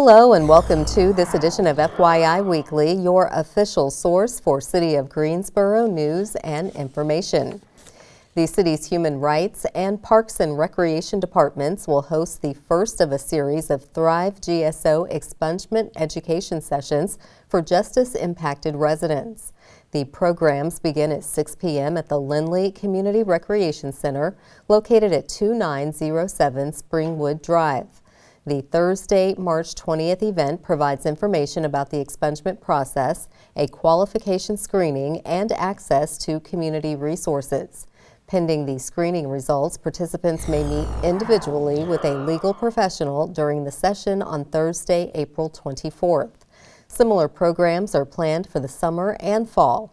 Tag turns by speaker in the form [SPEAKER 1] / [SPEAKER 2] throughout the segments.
[SPEAKER 1] Hello and welcome to this edition of FYI Weekly, your official source for City of Greensboro news and information. The city's Human Rights and Parks and Recreation departments will host the first of a series of Thrive GSO expungement education sessions for justice-impacted residents. The programs begin at 6 p.m. at the Lindley Community Recreation Center, located at 2907 Springwood Drive. The Thursday, March 20th event provides information about the expungement process, a qualification screening, and access to community resources. Pending the screening results, participants may meet individually with a legal professional during the session on Thursday, April 24th. Similar programs are planned for the summer and fall.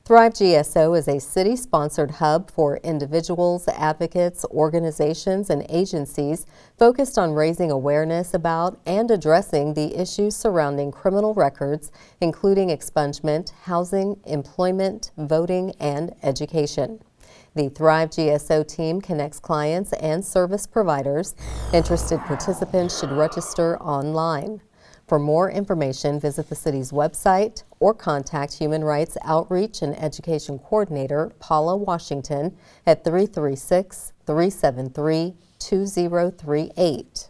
[SPEAKER 1] Thrive GSO is a city-sponsored hub for individuals, advocates, organizations, and agencies focused on raising awareness about and addressing the issues surrounding criminal records, including expungement, housing, employment, voting, and education. The Thrive GSO team connects clients and service providers. Interested participants should register online. For more information, visit the city's website or contact Human Rights Outreach and Education Coordinator Paula Washington at 336-373-2038.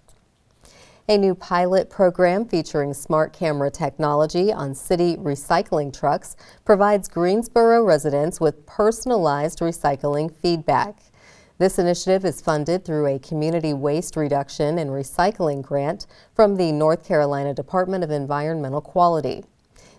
[SPEAKER 1] A new pilot program featuring smart camera technology on city recycling trucks provides Greensboro residents with personalized recycling feedback. This initiative is funded through a Community Waste Reduction and Recycling grant from the North Carolina Department of Environmental Quality.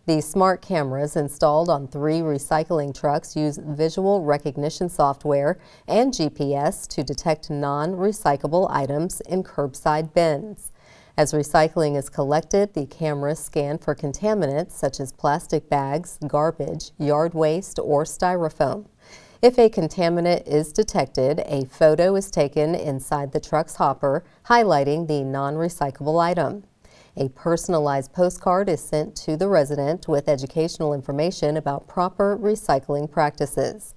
[SPEAKER 1] The smart cameras installed on 3 recycling trucks use visual recognition software and GPS to detect non-recyclable items in curbside bins. As recycling is collected, the cameras scan for contaminants such as plastic bags, garbage, yard waste, or styrofoam. If a contaminant is detected, a photo is taken inside the truck's hopper, highlighting the non-recyclable item. A personalized postcard is sent to the resident with educational information about proper recycling practices.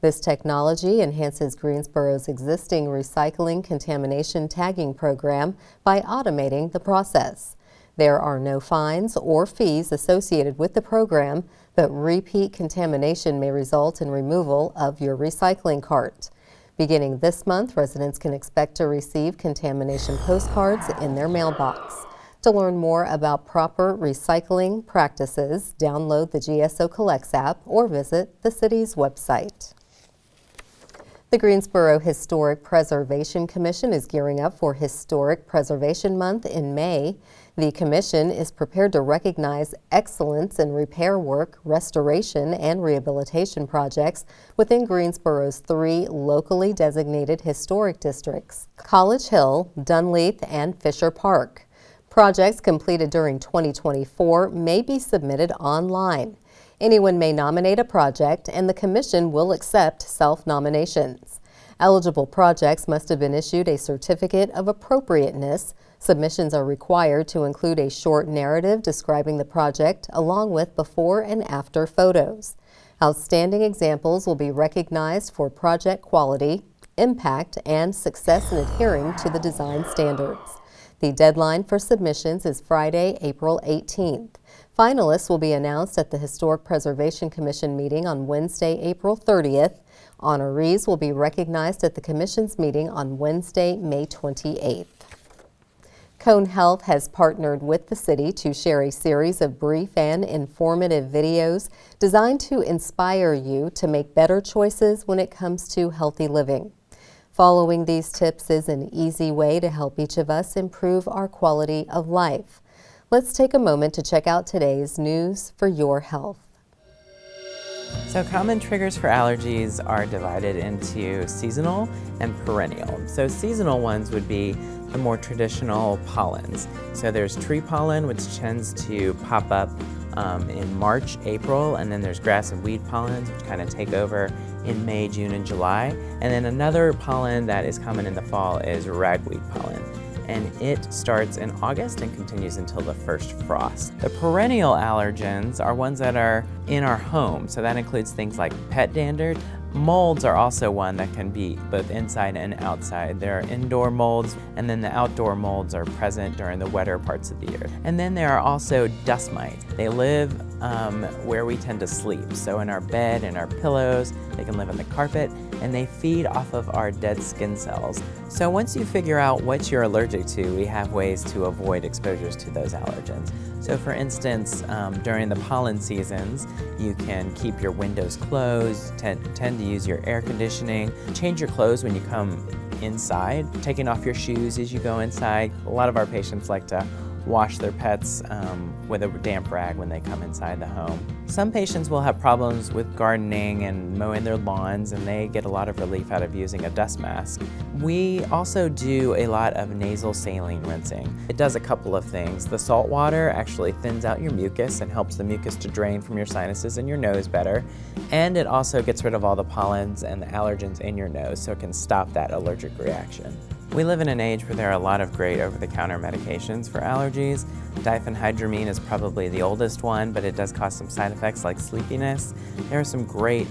[SPEAKER 1] This technology enhances Greensboro's existing recycling contamination tagging program by automating the process. There are no fines or fees associated with the program, but repeat contamination may result in removal of your recycling cart. Beginning this month, residents can expect to receive contamination postcards in their mailbox. To learn more about proper recycling practices, download the GSO Collects app or visit the city's website. The Greensboro Historic Preservation Commission is gearing up for Historic Preservation Month in May. The commission is prepared to recognize excellence in repair work, restoration, and rehabilitation projects within Greensboro's 3 locally designated historic districts: College Hill, Dunleith, and Fisher Park. Projects completed during 2024 may be submitted online. Anyone may nominate a project, and the commission will accept self-nominations. Eligible projects must have been issued a certificate of appropriateness. Submissions are required to include a short narrative describing the project along with before and after photos. Outstanding examples will be recognized for project quality, impact, and success in adhering to the design standards. The deadline for submissions is Friday, April 18th. Finalists will be announced at the Historic Preservation Commission meeting on Wednesday, April 30th. Honorees will be recognized at the Commission's meeting on Wednesday, May 28th. Cone Health has partnered with the city to share a series of brief and informative videos designed to inspire you to make better choices when it comes to healthy living. Following these tips is an easy way to help each of us improve our quality of life. Let's take a moment to check out today's news for your health.
[SPEAKER 2] So common triggers for allergies are divided into seasonal and perennial. So seasonal ones would be the more traditional pollens. So there's tree pollen, which tends to pop up in March, April, and then there's grass and weed pollens, which kind of take over in May, June, and July. And then another pollen that is common in the fall is ragweed pollen. And it starts in August and continues until the first frost. The perennial allergens are ones that are in our home, so that includes things like pet dander, Molds are also one that can be both inside and outside. There are indoor molds, and then the outdoor molds are present during the wetter parts of the year. And then there are also dust mites. They live where we tend to sleep, so in our bed, in our pillows, they can live on the carpet, and they feed off of our dead skin cells. So once you figure out what you're allergic to, we have ways to avoid exposures to those allergens. So for instance, during the pollen seasons, you can keep your windows closed, tend to use your air conditioning, change your clothes when you come inside, taking off your shoes as you go inside. A lot of our patients like to wash their pets with a damp rag when they come inside the home. Some patients will have problems with gardening and mowing their lawns, and they get a lot of relief out of using a dust mask. We also do a lot of nasal saline rinsing. It does a couple of things. The salt water actually thins out your mucus and helps the mucus to drain from your sinuses and your nose better, and it also gets rid of all the pollens and the allergens in your nose, so it can stop that allergic reaction. We live in an age where there are a lot of great over-the-counter medications for allergies. Diphenhydramine is probably the oldest one, but it does cause some side effects like sleepiness. There are some great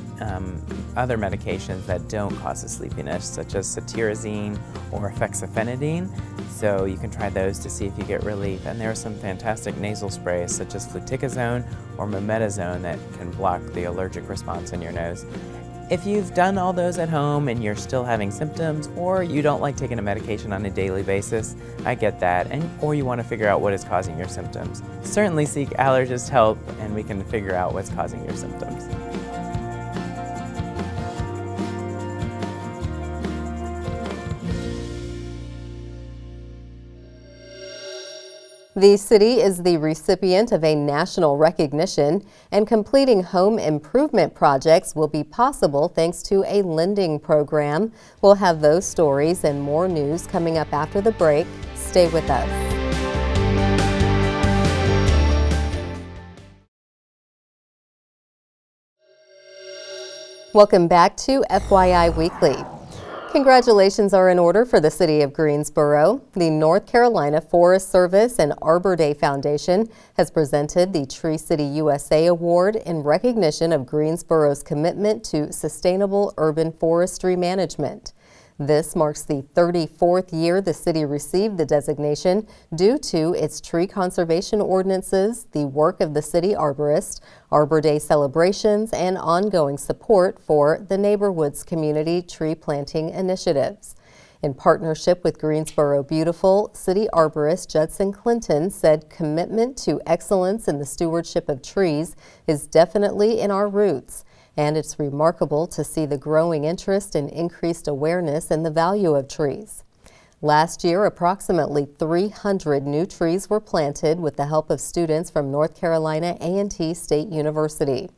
[SPEAKER 2] other medications that don't cause the sleepiness, such as cetirizine or fexofenadine. So you can try those to see if you get relief. And there are some fantastic nasal sprays, such as fluticasone or mometasone, that can block the allergic response in your nose. If you've done all those at home and you're still having symptoms, or you don't like taking a medication on a daily basis, I get that, or you want to figure out what is causing your symptoms, certainly seek allergist help and we can figure out what's causing your symptoms.
[SPEAKER 1] The city is the recipient of a national recognition, and completing home improvement projects will be possible thanks to a lending program. We'll have those stories and more news coming up after the break. Stay with us. Welcome back to FYI Weekly. Congratulations are in order for the city of Greensboro. The North Carolina Forest Service and Arbor Day Foundation has presented the Tree City USA Award in recognition of Greensboro's commitment to sustainable urban forestry management. This marks the 34th year the city received the designation due to its tree conservation ordinances, the work of the city arborist, Arbor Day celebrations, and ongoing support for the Neighborhoods community tree planting initiatives. In partnership with Greensboro Beautiful, city arborist Judson Clinton said commitment to excellence in the stewardship of trees is definitely in our roots. And it's remarkable to see the growing interest and increased awareness in the value of trees. Last year, approximately 300 new trees were planted with the help of students from North Carolina A&T State University.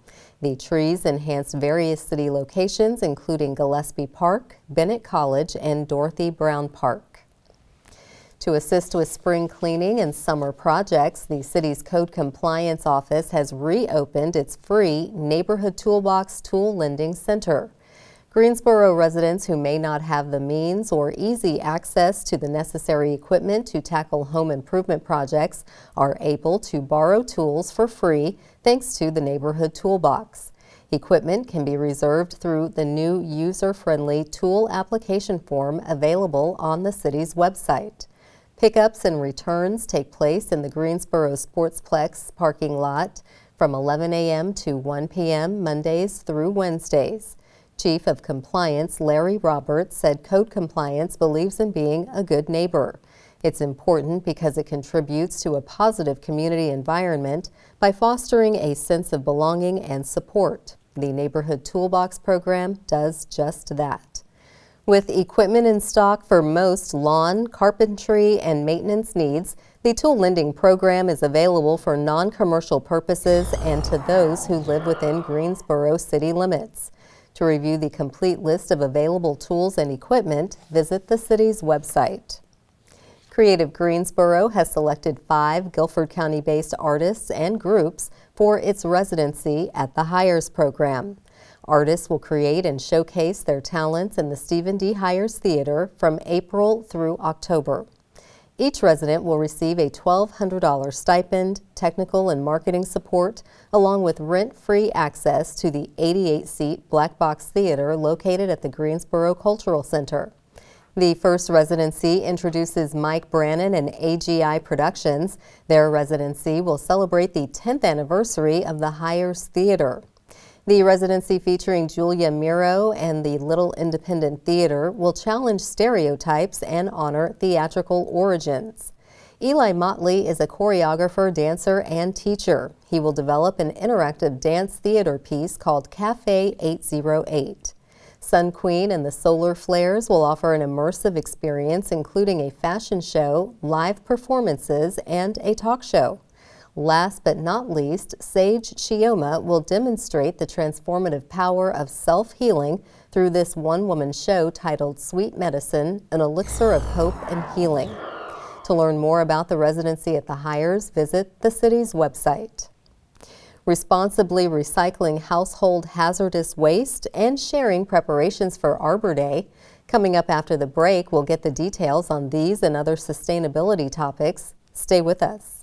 [SPEAKER 1] The trees enhanced various city locations, including Gillespie Park, Bennett College, and Dorothy Brown Park. To assist with spring cleaning and summer projects, the city's Code Compliance Office has reopened its free Neighborhood Toolbox Tool Lending Center. Greensboro residents who may not have the means or easy access to the necessary equipment to tackle home improvement projects are able to borrow tools for free thanks to the Neighborhood Toolbox. Equipment can be reserved through the new user-friendly tool application form available on the city's website. Pickups and returns take place in the Greensboro Sportsplex parking lot from 11 a.m. to 1 p.m. Mondays through Wednesdays. Chief of Compliance Larry Roberts said Code Compliance believes in being a good neighbor. It's important because it contributes to a positive community environment by fostering a sense of belonging and support. The Neighborhood Toolbox program does just that. With equipment in stock for most lawn, carpentry, and maintenance needs, the tool lending program is available for non-commercial purposes and to those who live within Greensboro city limits. To review the complete list of available tools and equipment, visit the city's website. Creative Greensboro has selected 5 Guilford County-based artists and groups for its residency at the Hires program. Artists will create and showcase their talents in the Stephen D. Hires Theater from April through October. Each resident will receive a $1,200 stipend, technical and marketing support, along with rent-free access to the 88-seat Black Box Theater located at the Greensboro Cultural Center. The first residency introduces Mike Brannon and AGI Productions. Their residency will celebrate the 10th anniversary of the Hires Theater. The residency featuring Julia Miro and the Little Independent Theater will challenge stereotypes and honor theatrical origins. Eli Motley is a choreographer, dancer, and teacher. He will develop an interactive dance theater piece called Cafe 808. Sun Queen and the Solar Flares will offer an immersive experience including a fashion show, live performances, and a talk show. Last but not least, Sage Chioma will demonstrate the transformative power of self-healing through this one-woman show titled Sweet Medicine, an elixir of hope and healing. To learn more about the residency at the Hires, visit the city's website. Responsibly recycling household hazardous waste and sharing preparations for Arbor Day. Coming up after the break, we'll get the details on these and other sustainability topics. Stay with us.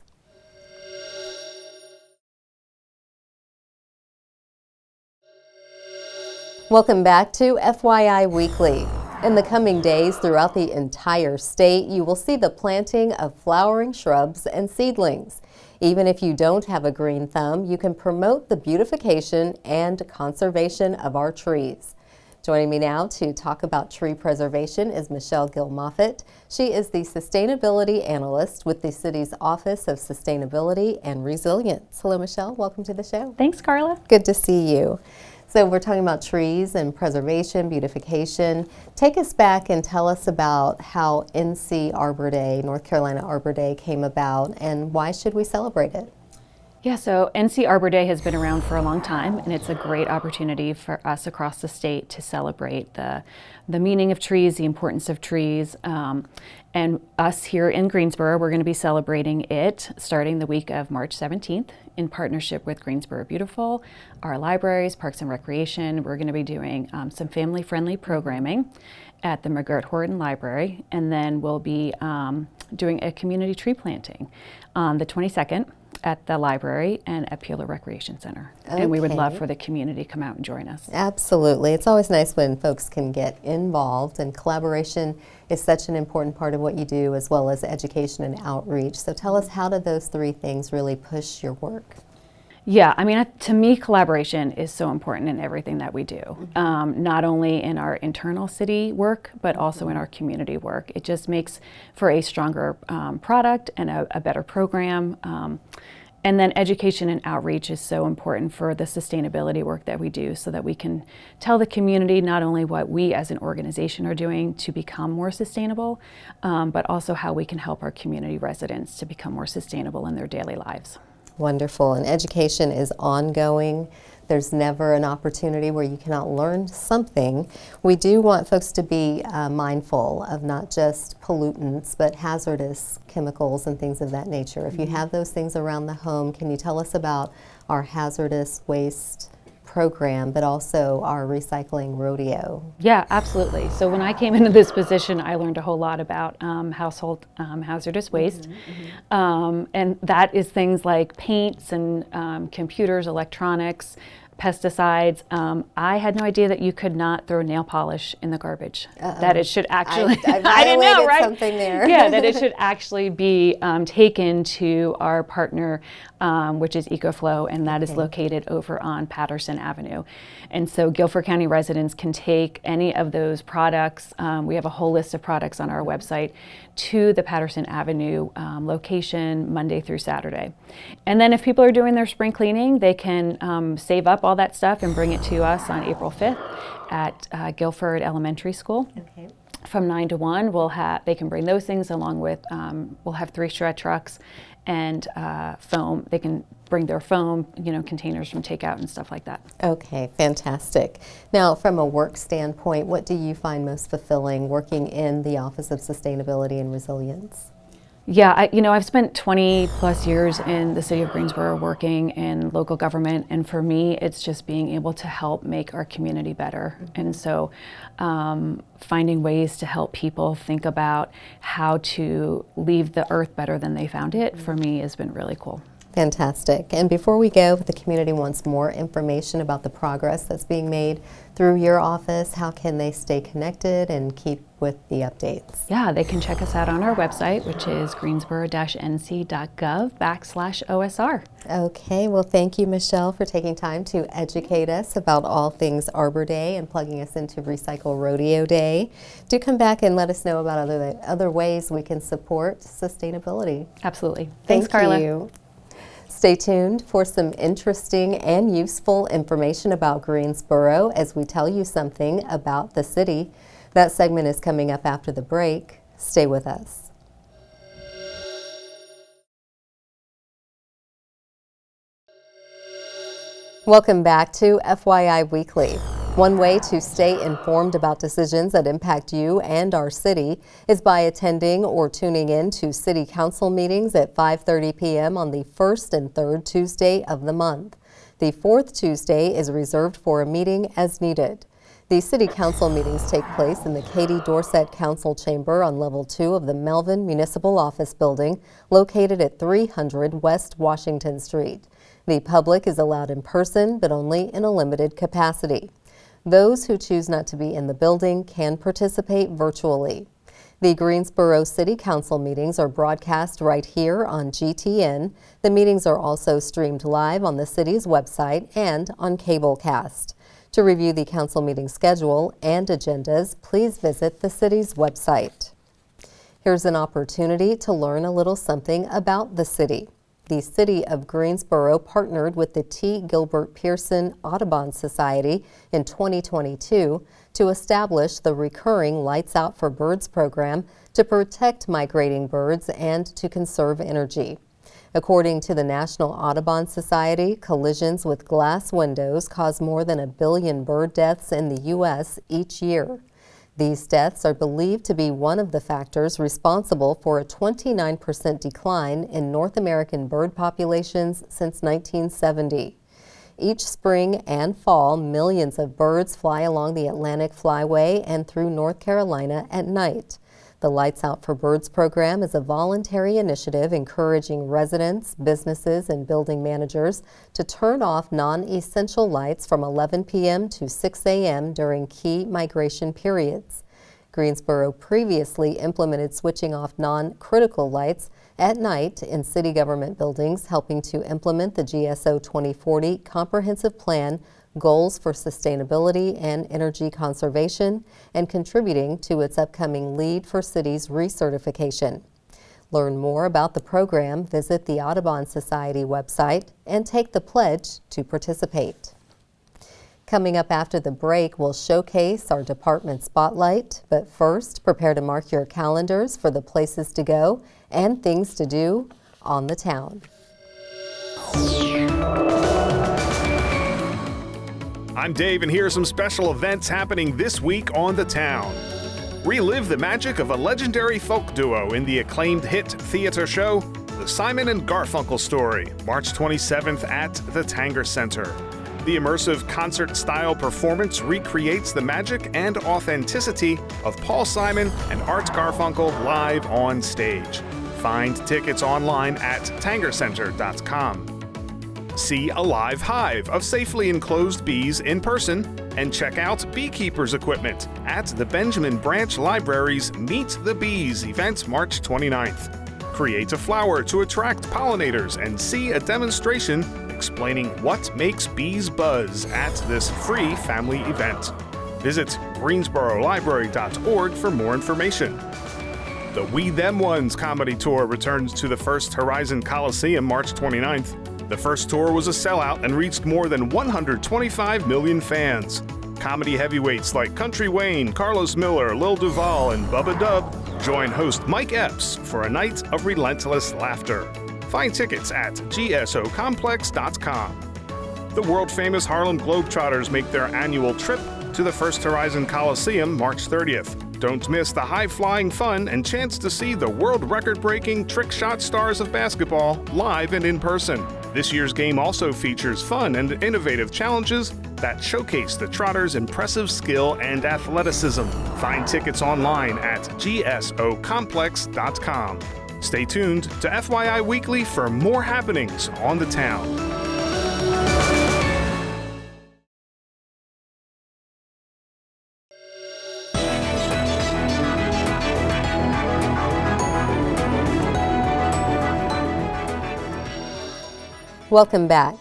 [SPEAKER 1] Welcome back to FYI Weekly. In the coming days throughout the entire state, you will see the planting of flowering shrubs and seedlings. Even if you don't have a green thumb, you can promote the beautification and conservation of our trees. Joining me now to talk about tree preservation is Michelle Gill-Moffitt. She is the Sustainability Analyst with the city's Office of Sustainability and Resilience. Hello, Michelle. Welcome to the show.
[SPEAKER 3] Thanks, Carla.
[SPEAKER 1] Good to see you. So we're talking about trees and preservation, beautification. Take us back and tell us about how NC Arbor Day, North Carolina Arbor Day, came about and why should we celebrate it?
[SPEAKER 3] Yeah, so NC Arbor Day has been around for a long time, and it's a great opportunity for us across the state to celebrate the meaning of trees, the importance of trees, and us here in Greensboro, we're going to be celebrating it starting the week of March 17th in partnership with Greensboro Beautiful, our libraries, Parks and Recreation. We're going to be doing some family-friendly programming at the McGirt-Horton Library, and then we'll be doing a community tree planting on the 22nd at the library and at Peeler Recreation Center. Okay. And we would love for the community to come out and join us.
[SPEAKER 1] Absolutely. It's always nice when folks can get involved, and collaboration is such an important part of what you do, as well as education and outreach. So tell us, how do those three things really push your work?
[SPEAKER 3] Yeah, I mean, to me, collaboration is so important in everything that we do, not only in our internal city work, but also in our community work. It just makes for a stronger product and a better program. And then education and outreach is so important for the sustainability work that we do, so that we can tell the community not only what we as an organization are doing to become more sustainable, but also how we can help our community residents to become more sustainable in their daily lives.
[SPEAKER 1] Wonderful. And education is ongoing. There's never an opportunity where you cannot learn something. We do want folks to be mindful of not just pollutants, but hazardous chemicals and things of that nature. If you have those things around the home, can you tell us about our hazardous waste program, but also our recycling rodeo?
[SPEAKER 3] Yeah, absolutely. So when I came into this position, I learned a whole lot about household hazardous waste. And that is things like paints and computers, electronics, pesticides. I had no idea that you could not throw nail polish in the garbage. That it should actually,
[SPEAKER 1] I didn't know, right? Something there.
[SPEAKER 3] Yeah, that it should actually be taken to our partner, which is EcoFlow, and that is located over on Patterson Avenue. And so Guilford County residents can take any of those products. We have a whole list of products on our website to the Patterson Avenue location Monday through Saturday. And then if people are doing their spring cleaning, they can save up all that stuff and bring it to us on April 5th at Guilford Elementary School. Okay. From 9 to 1, they can bring those things along with, we'll have 3 shred trucks and foam. They can bring their foam, containers from takeout and stuff like that.
[SPEAKER 1] Okay, fantastic. Now, from a work standpoint, what do you find most fulfilling working in the Office of Sustainability and Resilience?
[SPEAKER 3] Yeah, I've spent 20 plus years in the city of Greensboro working in local government, and for me, it's just being able to help make our community better. And so finding ways to help people think about how to leave the earth better than they found it, for me, has been really cool.
[SPEAKER 1] Fantastic. And before we go, if the community wants more information about the progress that's being made through your office, how can they stay connected and keep with the updates?
[SPEAKER 3] Yeah, they can check us out on our website, which is greensboro-nc.gov/OSR.
[SPEAKER 1] Okay, well, thank you, Michelle, for taking time to educate us about all things Arbor Day and plugging us into Recycle Rodeo Day. Do come back and let us know about other ways we can support sustainability.
[SPEAKER 3] Absolutely. Thanks,
[SPEAKER 1] Thank
[SPEAKER 3] Carla.
[SPEAKER 1] you. Stay tuned for some interesting and useful information about Greensboro as we tell you something about the city. That segment is coming up after the break. Stay with us. Welcome back to FYI Weekly. One way to stay informed about decisions that impact you and our city is by attending or tuning in to City Council meetings at 5:30 p.m. on the first and third Tuesday of the month. The fourth Tuesday is reserved for a meeting as needed. The City Council meetings take place in the Katie Dorsett Council Chamber on Level 2 of the Melvin Municipal Office Building, located at 300 West Washington Street. The public is allowed in person, but only in a limited capacity. Those who choose not to be in the building can participate virtually. The Greensboro City Council meetings are broadcast right here on GTN. The meetings are also streamed live on the city's website and on Cablecast. To review the council meeting schedule and agendas, please visit the city's website. Here's an opportunity to learn a little something about the city. The City of Greensboro partnered with the T. Gilbert Pearson Audubon Society in 2022 to establish the recurring Lights Out for Birds program to protect migrating birds and to conserve energy. According to the National Audubon Society, collisions with glass windows cause more than 1 billion bird deaths in the U.S. each year. These deaths are believed to be one of the factors responsible for a 29% decline in North American bird populations since 1970. Each spring and fall, millions of birds fly along the Atlantic Flyway and through North Carolina at night. The Lights Out for Birds program is a voluntary initiative encouraging residents, businesses, and building managers to turn off non-essential lights from 11 p.m. to 6 a.m. during key migration periods. Greensboro previously implemented switching off non-critical lights at night in city government buildings, helping to implement the GSO 2040 Comprehensive Plan goals for sustainability and energy conservation, and contributing to its upcoming Lead for Cities recertification. Learn more about the program, visit the Audubon Society website, and take the pledge to participate. Coming up after the break, we'll showcase our department spotlight, but first, prepare to mark your calendars for the places to go and things to do on the town.
[SPEAKER 4] I'm Dave, and here are some special events happening this week on the town. Relive the magic of a legendary folk duo in the acclaimed hit theater show, The Simon and Garfunkel Story, March 27th at the Tanger Center. The immersive concert-style performance recreates the magic and authenticity of Paul Simon and Art Garfunkel live on stage. Find tickets online at tangercenter.com. See a live hive of safely enclosed bees in person and check out beekeepers' equipment at the Benjamin Branch Library's Meet the Bees event March 29th. Create a flower to attract pollinators and see a demonstration explaining what makes bees buzz at this free family event. Visit greensborolibrary.org for more information. The We Them Ones comedy tour returns to the First Horizon Coliseum March 29th. The first tour was a sellout and reached more than 125 million fans. Comedy heavyweights like Country Wayne, Carlos Miller, Lil Duval, and Bubba Dub join host Mike Epps for a night of relentless laughter. Find tickets at gsocomplex.com. The world-famous Harlem Globetrotters make their annual trip to the First Horizon Coliseum March 30th. Don't miss the high-flying fun and chance to see the world record-breaking trick shot stars of basketball live and in person. This year's game also features fun and innovative challenges that showcase the Trotters' impressive skill and athleticism. Find tickets online at gsocomplex.com. Stay tuned to FYI Weekly for more happenings on the town.
[SPEAKER 1] Welcome back.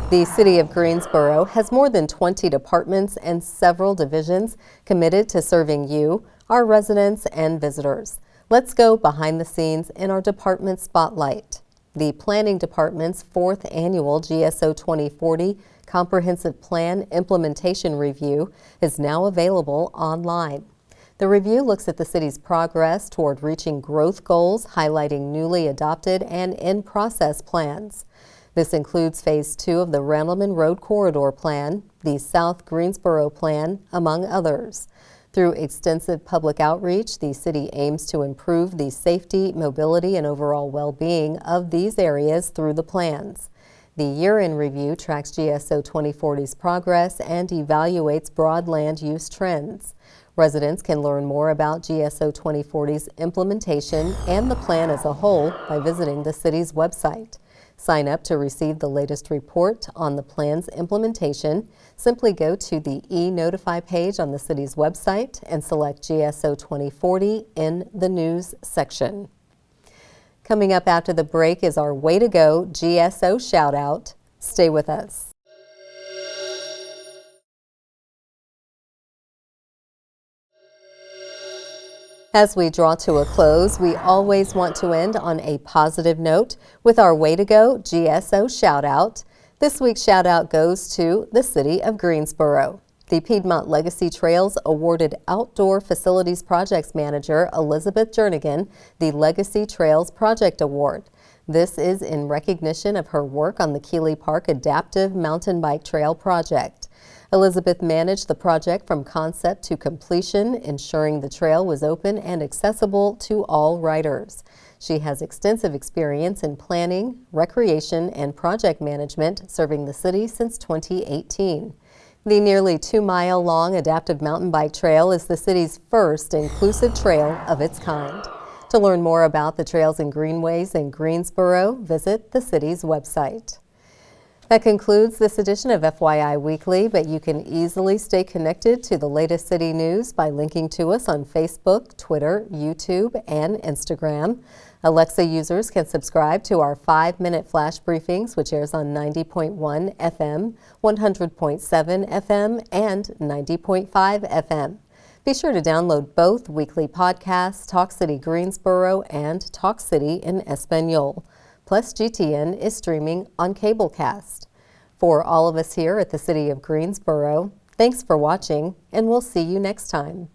[SPEAKER 1] The City of Greensboro has more than 20 departments and several divisions committed to serving you, our residents and visitors. Let's go behind the scenes in our department spotlight. The Planning Department's 4th Annual GSO 2040 Comprehensive Plan Implementation Review is now available online. The review looks at the city's progress toward reaching growth goals, highlighting newly adopted and in-process plans. This includes Phase 2 of the Randleman Road Corridor Plan, the South Greensboro Plan, among others. Through extensive public outreach, the city aims to improve the safety, mobility, and overall well-being of these areas through the plans. The year-end review tracks GSO 2040's progress and evaluates broad land use trends. Residents can learn more about GSO 2040's implementation and the plan as a whole by visiting the city's website. Sign up to receive the latest report on the plan's implementation. Simply go to the e-Notify page on the city's website and select GSO 2040 in the News section. Coming up after the break is our Way to Go GSO shout-out. Stay with us. As we draw to a close, we always want to end on a positive note with our Way to Go GSO shout-out. This week's shout-out goes to the City of Greensboro. The Piedmont Legacy Trails awarded Outdoor Facilities Projects Manager Elizabeth Jernigan the Legacy Trails Project Award. This is in recognition of her work on the Keeley Park Adaptive Mountain Bike Trail project. Elizabeth managed the project from concept to completion, ensuring the trail was open and accessible to all riders. She has extensive experience in planning, recreation, and project management, serving the city since 2018. The nearly 2-mile-long adaptive mountain bike trail is the city's first inclusive trail of its kind. To learn more about the trails and greenways in Greensboro, visit the city's website. That concludes this edition of FYI Weekly, but you can easily stay connected to the latest city news by linking to us on Facebook, Twitter, YouTube, and Instagram. Alexa users can subscribe to our 5-minute flash briefings, which airs on 90.1 FM, 100.7 FM, and 90.5 FM. Be sure to download both weekly podcasts, Talk City Greensboro and Talk City in Espanol. Plus, GTN is streaming on Cablecast. For all of us here at the City of Greensboro, thanks for watching, and we'll see you next time.